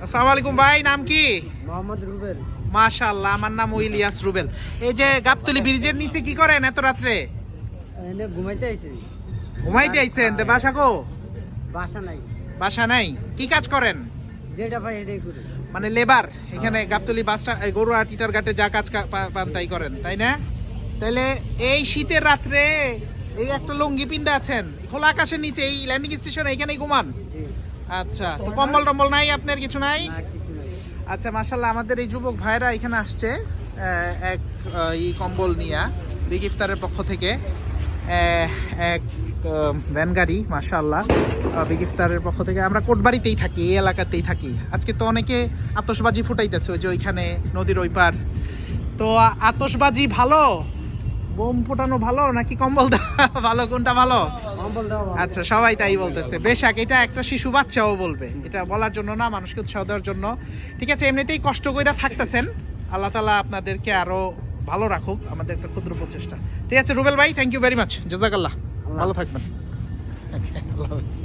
আসসালামু আলাইকুম ভাই, নাম কি? মোহাম্মদ রুবেল। মাশাআল্লাহ, আমার নাম ইলিয়াস রুবেল। এই যে গাবতলী ব্রিজের নিচে কি করেন এত রাত্রে? এনে ঘুমাইতে আইছি। ঘুমাইতে আইছেন? তো বাসা কো? বাসা নাই। বাসা নাই? কি কাজ করেন? যেটা পাই এটাই করি। মানে লেবার এখানে গাবতলী বাসটা গরুয়া টিটার ঘাটে যা কাজ পান তাই করেন, তাই না? তাইলে এই শীতের রাত্রে এই একটা লুঙ্গি পিন্দা আছেন খোলা আকাশের নিচে এই ল্যান্ডিং স্টেশনে, এখানেই ঘুমান? জি। আচ্ছা, তো কম্বল টম্বল নাই আপনার? কিছু নাই? না কিছু নাই। আচ্ছা, মাশাআল্লাহ, আমাদের এই যুবক ভাইরা এখানে আসছে এক এই কম্বল নিয়া বিগ ইফতারের পক্ষ থেকে এক ভ্যান গাড়ি, মাশাআল্লাহ, বিগ ইফতারের পক্ষ থেকে। আমরা কোটবাড়িতেই থাকি, এই এলাকাতেই থাকি। আজকে তো অনেকে আতশবাজি ফুটাইতেছে ওই যে ওইখানে নদীর ওই পার। তো আতশবাজি ভালো, বোম ফোটানো ভালো নাকি কম্বল দেওয়া ভালো, কোনটা ভালো? কম্বল দাও। আচ্ছা, সবাই তাই বলতেছে। বেশাক, এটা একটা শিশু বাচ্চাও বলবে, এটা বলার জন্য না, মানুষকে উৎসাহ দেওয়ার জন্য। ঠিক আছে, এমনিতেই কষ্ট কইরা থাকতেছেন, আল্লাহ তাআলা আপনাদেরকে আরো ভালো রাখুক, আমাদের একটা ক্ষুদ্র প্রচেষ্টা। ঠিক আছে রুবেল ভাই, থ্যাংক ইউ ভেরি মাচ, জাযাকাল্লাহ, ভালো থাকবেন। আল্লাহ হাফেজ।